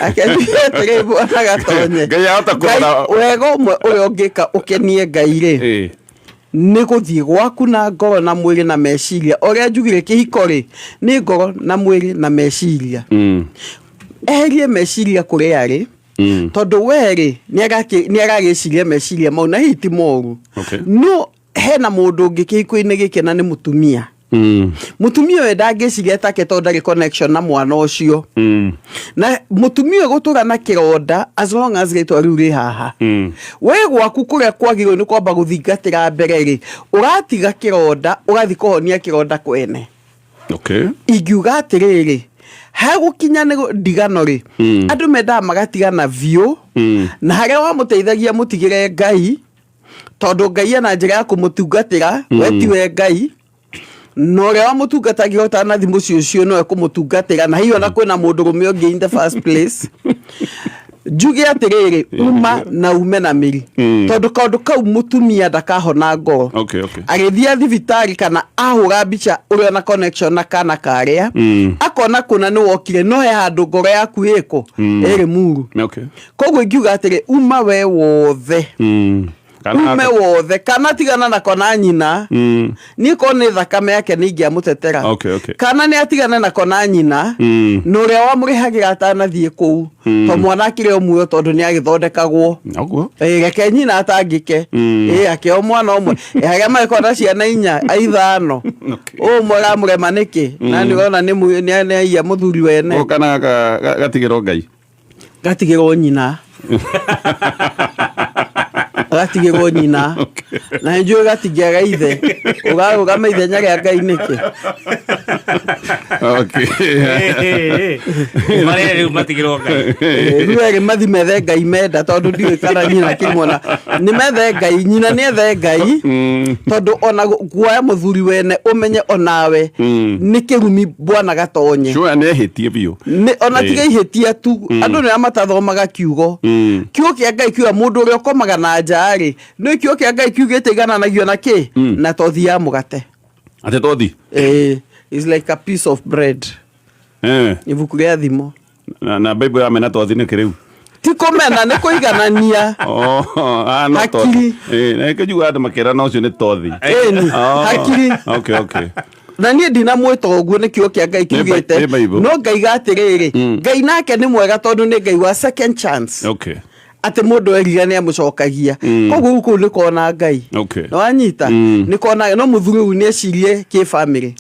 akendie tere anaga tonye ngai hota kuona wega umwe uyo ngika ukenie ngai ri nĩ gũthiĩ gwaku na ngoro na mwĩrĩ na meciria. Ũrĩa njugire kĩhiko rĩ nĩ ngoro na mwĩrĩ na meciria. Eherie meciria kũrĩa arĩ tondũ we rĩ nĩ aragĩciria meciria mau na hiti moru. No hena mũndũ ũngĩ kĩhiko-inĩ gĩkĩ na nĩ mũtumia. Mutumia we ndangĩciria take tondũ ndarĩ connection na mwana ũcio. Na mutumia gũtũra na kĩronda as long as rĩtwa rĩu rĩ haha. We gwaku kũrĩa kwagĩrĩirwo nĩ kwamba gũthingatĩra mbere rĩ ũratiga kĩronda ũgathiĩ kũhonia kĩronda kwene. Ingiuga atĩrĩrĩ hagũkinya nĩ ndigano rĩ andũ mendaga magatigana biũ na harĩa wamũteithagia mũtigĩre Ngai tondũ Ngai ena njĩra ya kũmũtungatĩra we tiwe Ngai. No ũrĩa wamũtungatagia ũtana thimũ ũcio no ekũmũtungatĩra na hiyo na kwĩna mũndũ rũme ũngĩ in the first place. Njuge atĩrĩrĩ uma na ume na mĩri tondũ kaũndũ kau mũtumia ndakahona ngoro. Agĩthiĩ thibitarĩ kana ahũra mbica ũrĩa na connection na kana karĩa akona kuna nĩ wokire no he handũ ngoro yaku ĩko ĩrĩ muru. Koguo ingiuga atĩrĩ uma we wothe ume wothe kana tigana na kona nyina niĩ ko nĩ thakame yake nĩ ingĩamũtetera. Kana nĩ atigana na kona nyina no ũrĩa wamũrĩhagĩra atanathiĩ kũu to mwana akĩrĩ o muoyo tondũ nĩ agĩthondekagwo. Reke nyina atangĩke akĩo mwana ũmwe harĩa magĩkorwo na ciana 4 5 ũmwe aramũrema nĩkĩ na nĩ ũrona nĩ aiya mũthuri wene. Kana gatigĩrwo Ngai gatigĩrwo nyina gatigĩrwo nyina na njũĩ gatigĩaga ithe ũgarũgama ithenya rĩa Ngai nĩkĩ. Rĩu matigĩrwo Ngai rĩu erĩ mathi methe Ngai menda tondũ ndiũĩ kana nyina kĩmwona nĩ methe Ngai nyina nĩ ethe Ngai tondũ ona guoya mũthuri wene ũmenye onawe nĩ kĩrumi bwana gatonye nĩ ehĩtie biũ ona tiga ihĩtia tu andũ nĩ matathomaga kiugo kĩa Ngai kiuga mũndũ ũrĩa ũkomaga na njarĩ nĩ kiugo kĩa Ngai kiugĩte igananagio na kĩ na tothi ya mũgate. Ate tothi is like a piece of bread. Ibuku rĩa thimo na Bible ya mena tothi nĩ kĩrĩu ti kũmena nĩ kũiganania hakiri na kĩjuga andũ makĩra no ũcio nĩ tothi hakiri. Na niĩ ndinamwĩta ũguo nĩ kiugo kĩa Ngai kiugĩte no Ngai gatĩrĩrĩ Ngai nake nĩ mwega tondũ nĩ Ngai wa second chance. Atĩ mũndũ eriga nĩ amũcokagia koguo kũu nĩ kona Ngai no anyita nĩ kona no mũthuri ũyũ nĩ ecirie kĩ family.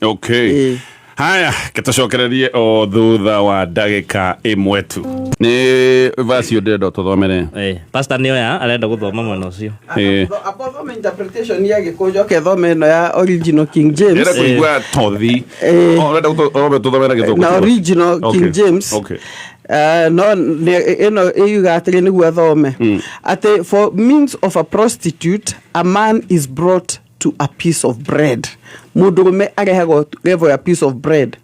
Haya gĩtũcokererie o thutha wa ndagĩka ĩmwe tu. Nĩ verse ũndĩrenda tũthomere pastor nĩ oya arenda gũthoma mwena ũcio apothome interpretation ya Gĩkũyũ thome ĩno ya original King James. Nĩ kũigua tothi ũrenda tũthomere Gĩthũngũ na original King James. No ĩno ĩuga atĩrĩ nĩguo athome atĩ for means of a prostitute a man is brought to a piece of bread. Mũndũrũme arehagwo level ya piece of bread.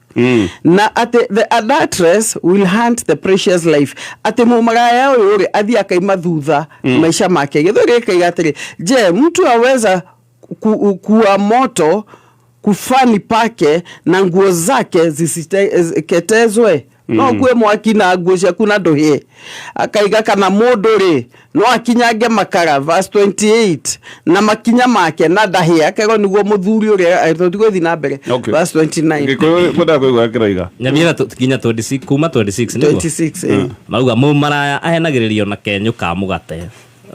Na atĩ the adulteress will hunt the precious life. Atĩ mũmaraya ũyũ rĩ athiĩ akaima thutha maisha make. Gĩthũngũ gĩkaiga atĩrĩ je mtu aweza kuwa moto kufani pake na nguo zake zisiketezwe. No kwe mwaki na nguo ciaku na ndũhĩe. Akaiga kana mũndũ rĩ no akinyange makara verse 28 na makinya make na ndahĩe akaiga nĩguo mũthuri ũrĩa tũtigũthiĩ na mbere verse 29. Gĩkũyũ mũndũ kũigua kĩroiga nyamira kinya 26 kuma 26 nĩguo 26 mauga mũmaraya ahenagĩrĩrio na kenyũ ka mũgate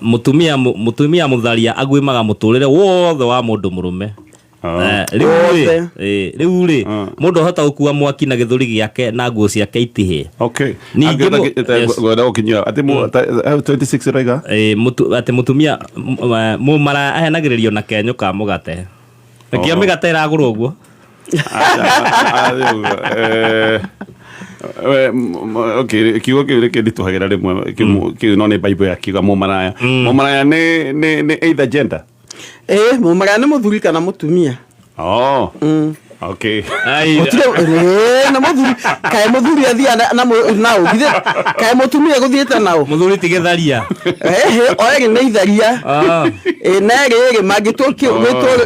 mutumia mutharia agwimaga mũtũrĩre wothe wa mũndũ mũrũme. Rĩu rĩ mũndũ ahota gũkua mwaki na gĩthũri gĩake na nguo ciake itihĩ. Ngwenda gũkinyia atĩ 26 raiga atĩ mũtumia mũmaraya ahenagĩrĩrio na kenyũ ka mũgate. Kĩa mĩgate ĩragũrwo ũguo kiugo kĩu rĩkĩ nditũhagĩra rĩmwe kĩu no nĩ Bible yakiuga mũmaraya. Mũmaraya nĩ either gender mũmaraya nĩ mũthuri kana mũtumia. Na mũthuri kae mũthuri athia nao githĩ kae mũtumia gũthiĩte nao mũthuri ti gĩtharia oĩ nĩ itharia na rĩrĩ mangĩtwo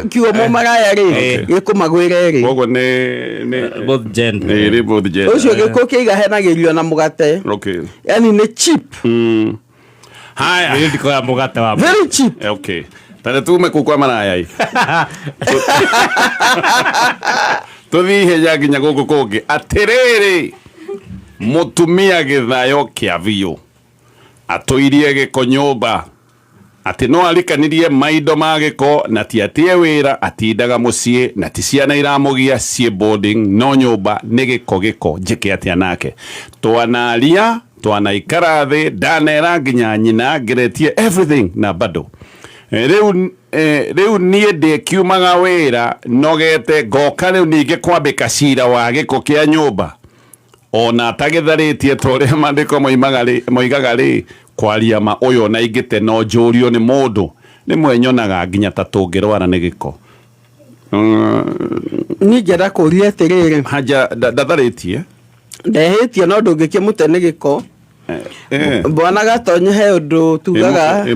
kiugo mũmaraya rĩ gĩkũmagwĩra rĩ koguo nĩ both gender ũcio gĩkũ kĩiga henagĩrio na mũgate yani nĩ cheap. Haya ndikoya mũgate wa very cheap. tare tume kukwa marayai tuthihe ya nginya guku kungi atiriri mutumia githayo kia biu atuirie giko nyumba ati no alikanirie maindo ma giko na ti atie wira atindaga mucie na ti ciana iramugia cie boarding no nyumba ni giko njike atia nake twanaria twanaikara thi ndanera nginya nyina ngeretie everything na bado riu nie ndi kiumaga wira nogete ngoka riu ninge kwambika cira wa giko kia nyumba ona atagitharitie toria mandiko moigaga ri kwaria ma uyo na ingite no njurio ni mundu ni mwenyonaga nginya ta tungirwara ni giko ni ngenda kuria atiriri haja ndatharitie ndehitie no ndungikia mutene giko bwana gatonye he undu tugaga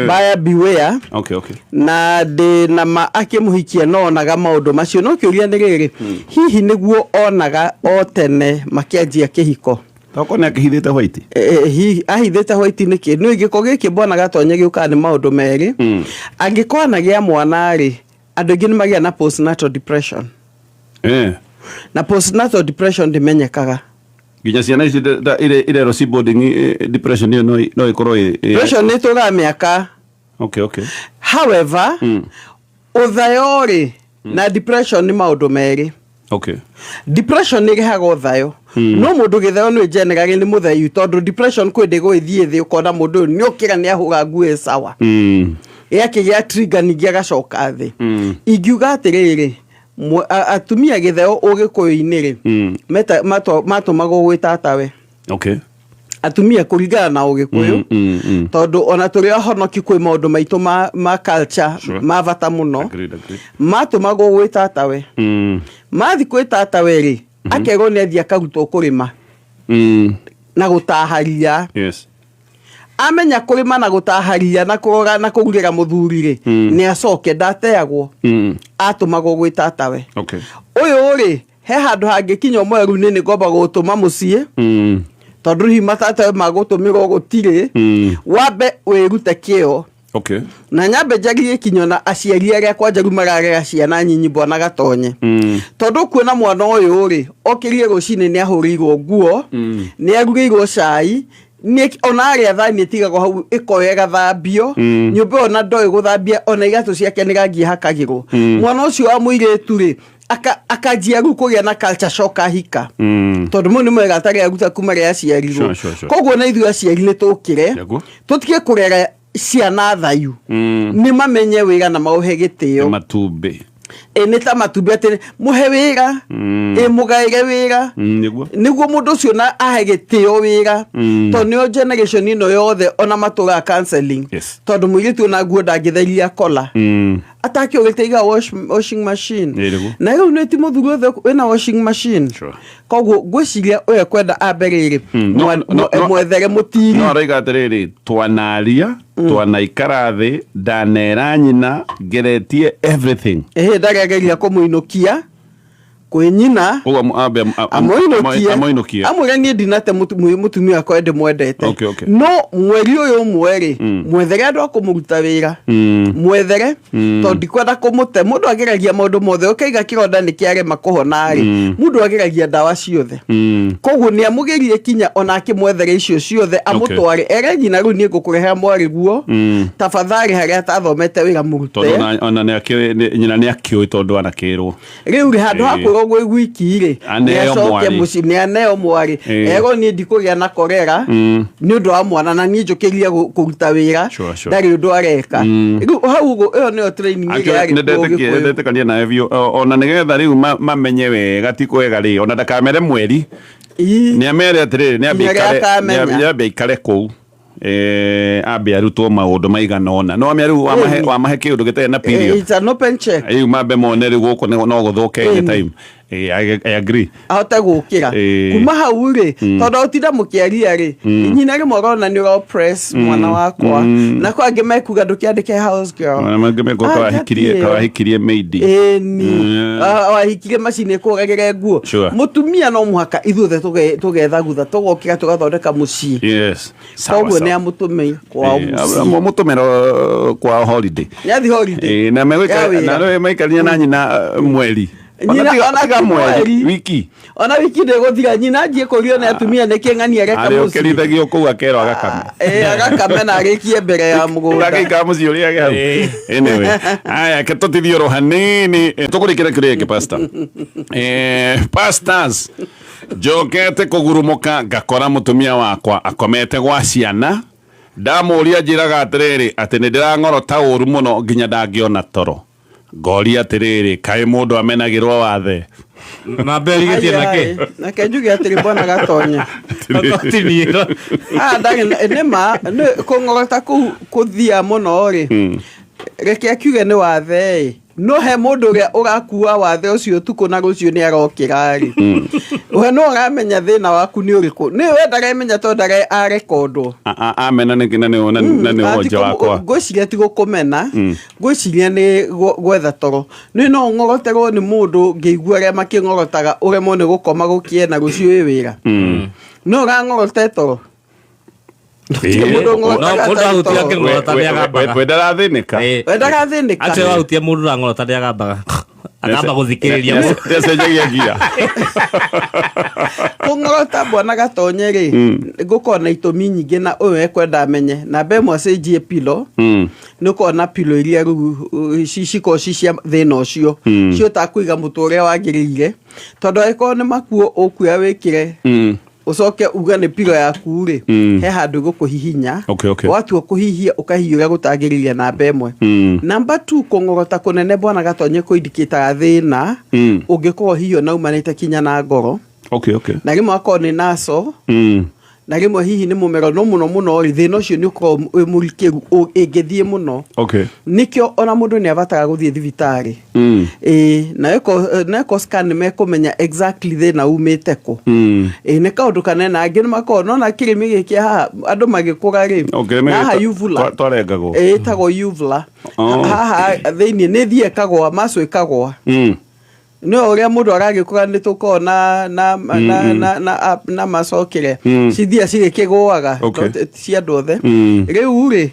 baya beware okay na ndi na ma akimuhikia no onaga maundu macio no kiuria ni riri hihi niguo onaga otene makianjia kihiko toko ne akihithite white hi ahithite white niki no igiko giki bwana gatonye giuka ni maundu meri angikona gia mwana ri andu ingi ni magia na postnatal depression na postnatal depression ndimenyekaga ginya ciana ici ile rosi boarding depression no ikorwo depression ni tuga miaka okay however uthayori na depression ni maundu meri okay depression ni gehaga uthayo no mundu githayo ni generally ni muthayu tondu depression kwende gwithie thi ukona mundu ni ukira ni ahuga nguo sawa yake ya trigger ni gacoka thi ingiuga atiriri atumia githayo ugikoyinire meta matumago gwitatawe okay atumia kuringana na ugikuyu tondu ona turi honoki kwi maundu maitu ma culture ma vata muno matumago gwitatawe mathi gwitatawe ri akego ni athia karuto kurima na gutaharia yes amenya kurima na gutaharia na kurora na kugurira muthuri ri ni acoke ndateagwo atumago gwitatawe okay uyu ri he handu hangikinya mweru ni ngomba gutuma mucie tondu hi matata magutumira gutire wabe wirute kio okay na nyambe jagiye kinyona aciari aria kwanja rumaragera ciana nyinyi bwana gatonye tondu kuona mwana uyu ri okirie rucini ni ahurirwo nguo ni agurirwo cai ni onari athani tigago hau ikoyega thambio nyumba ona ndoi guthambia ona igatu ciake ni rangi hakagirwo mwana ucio wa muiretu ri akajia gukugia na culture shock ahika tondu mu ni mwega tari aguta kuma ria ciarirwo koguo na ithu aciari ni tukire tutike kurera ciana thayu ni mamenye wira na mauhe gitio matumbi ni ta matumbi ati muhe wira mugaire wira niguo mundu ucio na ahe gitio wira tondu ni generation ino yothe ona matura counseling tondu muiritu na nguo ndangitharia kola ataki ogiteiga washing machine na yo neti muthuru othe wena washing machine koguo gwiciria uye kwenda aberere mwethere mutiri no raiga atiriri twanaria twanaikara thi ndanera nyina ngeretie everything ndagageria kumuinukia kwe nyina amoinukia amwira ni ndinate mutumia akwa ndi mwendete no mweri uyu mweri mwethere andu akumuruta wira mwethere tondi kwenda kumute mundu ageragia maundu mothe ukaiga kironda ni kiare makuhona ri mundu ageragia ndawa ciothe koguo ni amugerie kinya ona akimwethere icio ciothe amutware ere nyina ru ni ngukurehera mwari guo tafadhali haria tathomete wira murute ona nyina ni akioi tondu anakirwo riu ri handu hakuru gwe wiki ri acoke muci ni aneo mwari ego ni ndikugia na korera ni undu wa mwana na ni njukiria kuruta wira ndari undu areka riu hau go iyo ni training yari ndetekania na evio ona nigetha riu mamenye wega tikwega ri ona ndakamere mweri ni amere atiriri ni ambikare kuu ambe arutwo maundu maigana ona no amiaru wa mahe kindu gitene na period it's an open check mambe mone ri guku no guthuke any time I agree. Ahote gukira kuma hau ri tondu utinda mukiaria ri nyina ri morona ni ro press mwana wakwa na kwa ngimekuga ndukiandike house girl na ngimekuga kawahikirie maid ni wahikirie macini kugagire nguo mutumia no muhaka ithuothe tugetha gutha tugokira tugathondeka mucii yes koguo ni amutume kwa mutumero kwa holiday yathi holiday na megwika na maikarania na nyina mweri Ona mweri wiki ona wiki ndiguthira nyina njie kurio na atumia ne king'ani areka muci ukirithagio kuu akero agakama agakama na arikie mbere ya mugunda agika muci uri agau anyway aya ketotithio ro hanini tukurikira kireke pastor pastors jokete kugurumuka ngakora mutumia wakwa akomete gwa ciana ndamuria njiraga atiriri ati ni ndirang'orota uru muno nginya ndangiona toro ngoria atiriri kai mundu amenagirwo wathe na mberi gitie nake na kenjuge atiri bwana gatonya akotinira ndagi nema ne kongorota kuthia muno ri reke akiuge ni wathe no he mundu uria urakua wathe ucio tuko na rucio ni arokira ri we no uramenya thina waku ni uriku ni we ndaramenya to ndare arekondo amena ni kina ni ona ni hoja wakwa ngwiciria ti gukumena ngwiciria ni gwetha toro ni no ngoroterwo ni mundu ngeigua ria makingorotaga uremwo ni gukoma gukie na rucio wi wira no urangorote toro Wedarathĩnĩka acio wahutia mũndũ rang'orota nĩagambaga agamba gũthikĩrĩria ndecenjagia ngia kũng'orota bwana gatonye rĩ ngũkorwo na itũmi nyingĩ na ũyũ ekwenda amenye na mbemwe acenjie pilo nĩũkorwo na pilo iria rĩu cikorwo ci cia thĩna ũcio cio ũtakũiga mũtũ ũrĩa wagĩrĩire tondũ angĩkorwo nĩ makuo ũkuoya wĩkĩre ucoke uga ni pilo yaku ri he handu gukuhihinya watu kuhihia ukahihia gutagiriria na mbemwe number 2 kongorota kunene bwana gatonye ku indicator thina ungikorwo hiyo na umanite kinya na ngoro na rimwe akoo ni naso na rimwe hihi ni mumero no muno ri thina ucio ni ukorwo murikiru ingithie muno nikio ona mundu ni avataga guthie thibitari na eko scan me kumenya exactly thina umite ku ne kaundu kanena angi ni makoo no na kirimi giki ha andu magikura ri na ha uvula twarengago tago uvula ha thini ni thie kagwa maso ikagwa no uria mundu aragikura ni tukona na masokire cithia cigikigwaga cia ndothe riu ri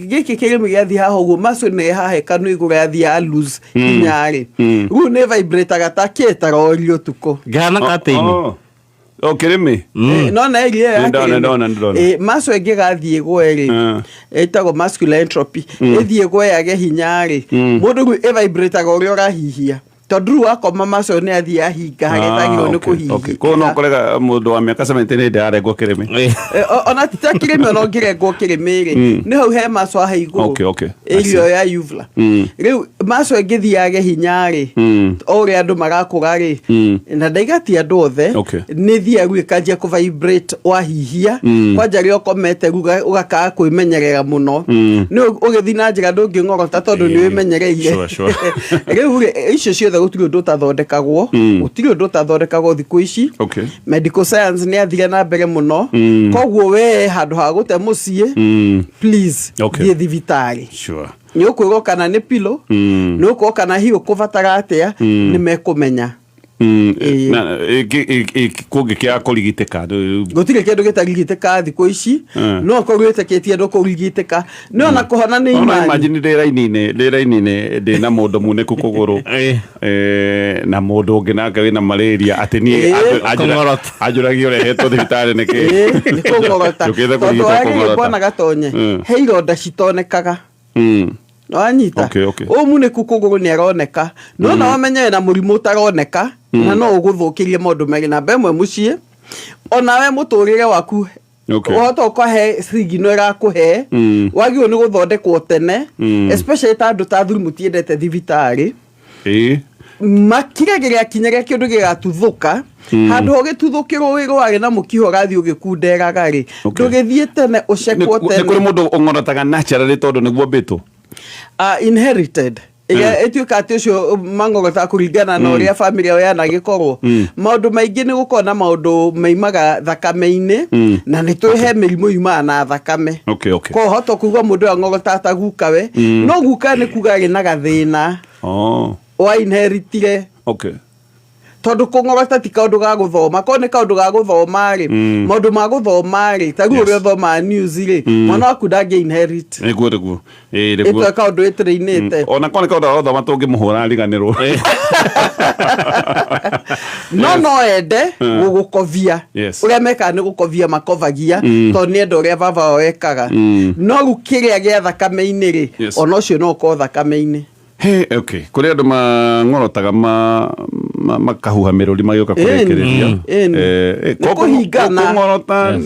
giki kirimi giathi haha uguo maso ne haha kanu igura yathi a lose nyari ru ne vibrate gataketa rorio tuko gana kateini kirimi no na irie maso engigathie gweri etago muscular entropy ethie gweyage hinyari mundu vibrate gorio rahihia tondru wakoma maso ne athi ahinga hagetagirwo ni kuhinga ko no kolega mundu wa miaka 70 ne ndarengwo kirimi ona titakirimi no ngirengwo kirimi ri ni hau he maso haiguru irio ya uvula riu maso engithiage hinyari ore andu magakura ri na ndaigati andu othe ni thia gwikajia ku vibrate wahihia kwanja rio komete ugaka kwimenyerera muno ni ugithi na njira ndungingorota tondu ni wimenyereire riu icio gutiri undu tathondekagwo gutiri undu tathondekagwo thiku ici medical science ni athire na mbere muno koguo we handu ha gute mucie please thie thibitari ni ukwirwo kana ni pilo ni ukwirwo kana hiyo kuvatara atia ni mekumenya na kugikia kurigiteka gutire kindu gitarigiteka thiku ici no korwete ketie ndo kurigiteka no na kuhona ni imagine ndirainine ndina mundu muneku kuguru na mundu ungi nake wina malaria ati ni ajuragio rehetwo thibitari niki ni kungorota tondu bwana gatonye he ironda citonekaga no anyita mune kukuguru ni aroneka no na wamenye na murimu utaroneka na no uguthukirie mundu megi na bemwe mucie ona we muturire waku woto ko he sigino irakuhe wagio ni guthondekwo tene especially tandu tathuri mutiendete thibitari makiragiria kinyagia kindu gigatuthuka handu ho gituthukirwo wigwari na mukiho gathi ugikunderaga ri ndugithie tene ucekwo tene ni kuri mundu ongorotaga naturally tondu niguo bitu inherited ituĩka atĩ ũcio mang'ogota kũringana na ũrĩa family yao yanagĩkorwo maũndũ maingĩ nĩ gũkorwo na maũndũ maimaga thakame-inĩ na nĩ twĩ he mĩrimũ yumaga na thakame ko hoto kuga mũndũ ang'ogota ataguka we no guka nĩ kuga arĩ na gathĩna wa inheritire tondũ kũng'ogota ti kaũndũ ga gũthoma ko nĩ kaũndũ ga gũthoma-rĩ maũndũ ma gũthoma-rĩ ta rĩu ũrĩa ũthomaga news-rĩ mwana waku ndangĩ inherit nĩguo ĩtwe kaũndũ ĩtĩrĩinĩte ona ko nĩ kaũndũ ga gũthoma tũngĩmũhũra ariganĩrwo no ende gũgũkovia ũrĩa mekaga nĩ gũkovia makovagia tondũ nĩ enda ũrĩa baba wao ekaga no rĩu kĩrĩa gĩa thakame-inĩ-rĩ ona ũcio no ũkorwo thakame-inĩ kũrĩ andũ mang'orotaga makahuha mĩrũri magĩũka kũrekereria kũng'orota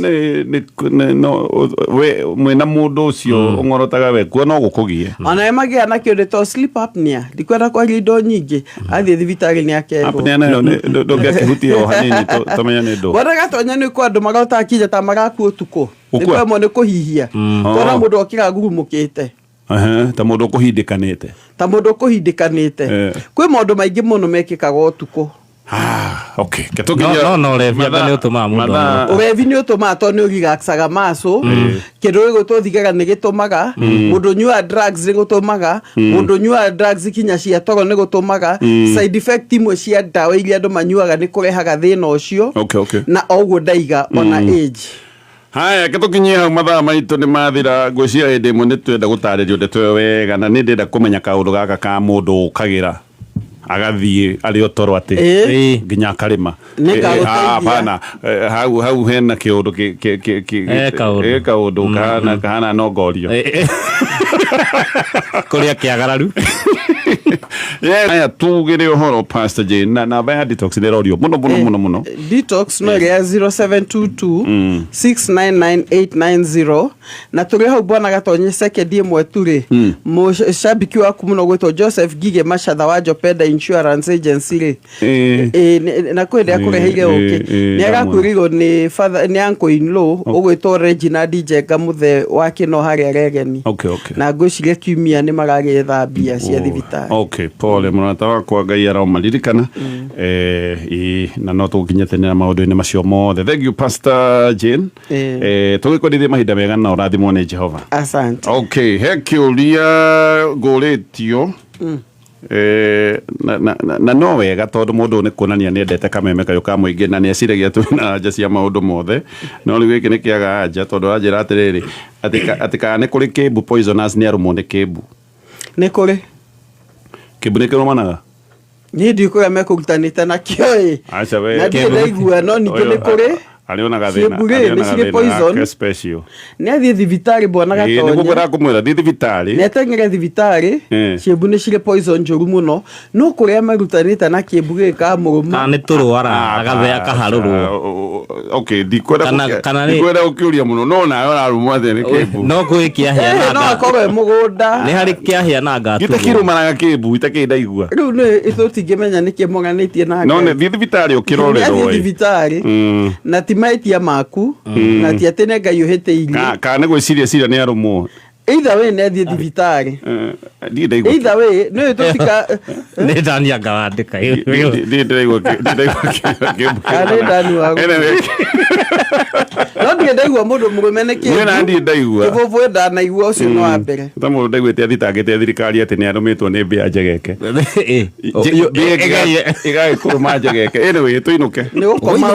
mwĩna mũndũ ũcio ũng'orotaga we kuo no gũkũgie ona magĩa na kĩũndũ to sleep apnea ndikwenda kwaria indo nyingĩ athiĩ thibitarĩ nĩ akerwo ndũngĩakĩhutia o hanini tũmenya nĩ ndũ wona gatonya nĩ kwa andũ marotaga kinya ta magaku ũtukũ nĩ kwemwo nĩ kũhihia kona mũndũ okĩra ngurumũkĩte ta mũndũ ũkũhindĩkanĩte kwĩ maũndũ maingĩ mũno mekĩkaga ũtukũ ũrevi nĩ ũtũmaga tondũ nĩ ũgigacaga macũ kĩndũ gĩgũtwo thigara nĩ gĩtũmaga mũndũ nyuaga drugs nĩ gũtũmaga mũndũ nyuaga drugs kinya cia toro nĩ gũtũmaga side effect imwe cia ndawa iria andũ manyuaga nĩ kũrehaga thĩna ũcio na oguo ndaiga ona age haya gĩtũkinyie hau mathaa maitũ nĩ mathira ngwĩciria hĩndĩ ĩmwe nĩ twenda gũtarĩrio ndeto ĩyo wega na nĩ ndĩrenda kũmenya kaũndũ gaka ka mũndũ ũkagĩra agathiĩ arĩ o toro atĩ nginya akarĩma hapana hau hena kĩũndũ kaũndũ kahana nongorio kũrĩa kĩagararu aya tugĩre ũhoro Pastor Jane na namba ya detox nĩ rorio mũno detox no ĩrĩa 0722 699 na tũrĩ hau bwana gatonye second ĩmwe turĩ mũcambiki waku mũno gwĩtwo Joseph Gige Machatha wa Jopenda Insurance Agency-rĩ na kwenda kũreheire ũkĩ nĩ agakwĩrĩirwo nĩ uncle in law ũgwĩtwo Reginald Njenga mũthe wa kĩno harĩa Regeni na ngwĩciria kiumia nĩ magagĩthambia cia thibitarĩ pole mũrata wakwa Ngai aromaririkana na no tũgũkinyĩte maũndũ-inĩ macio mothe thank you Pastor Jane tũgĩkũrithia mahinda mega na ũrathimwo nĩ Jehova asante he kĩũria ngũrĩtio na no wega tondũ mũndũ nĩ kuonania nĩ endete kameme kayũ ka mũingĩ na nĩ eciragia twĩna anja cia maũndũ mothe no rĩu gĩkĩ nĩ kĩaga anja tondũ anjĩra atĩrĩrĩ atĩ kana nĩ kũrĩ kĩmbu poisonous nĩ arũmwo nĩ kĩmbu nĩ kũrĩ kĩmbu nĩ kĩrũmanaga niĩ ndiũĩ kũrĩa mekũrutanĩte nakĩo na ndirĩ ndaigua no ningĩ nĩ kũrĩ alionaga thĩna special nĩ athiĩ thibitarĩ bwana gatonya nĩguo ngwenda kũmwĩra thiĩ thibitarĩ nĩ ateng'ere thibitarĩ ciĩmbu nĩ cirĩ poison njũru mũno no kũrĩa marutanĩte na kĩmbu gĩkĩ ka mũrũma nĩ tũrwara agathĩa kaharũrwo ndikwenda gũkĩũria mũno no nawe ũrarumwo atĩ nĩ kĩmbu no gwĩ kĩahĩa no akorwo mũgũnda nĩ harĩ kĩahĩa na ngatu gĩtakĩrũmanaga kĩmbu itakĩ ndaigua rĩu nĩ tũtingĩmenya nĩkĩ moganĩtie na no nĩ thiĩ thibitarĩ ũkĩrorerwo thibitarĩ na ti maitia maku na ti atĩ nĩ Ngai ũhĩtĩirie kana nĩ gwĩciria nĩ arũmwo either way nĩ athiĩ thibitarĩ either way nĩ tũtika nĩ ndani anga wandĩka nĩ ndaigua kana ndani wagu no ndirĩ ndaigua mũndũ mũrũme nĩ kĩmbu na ndirĩ ndaigua kĩbũbũ ndanaigua ũcio no wa mbere ta mũndũ ndaiguĩte athitangĩte thirikari atĩ nĩ arũmĩtwo nĩ mbĩa njegeke igagĩkũrũma njegeke anyway tũinũke nĩ gũkoma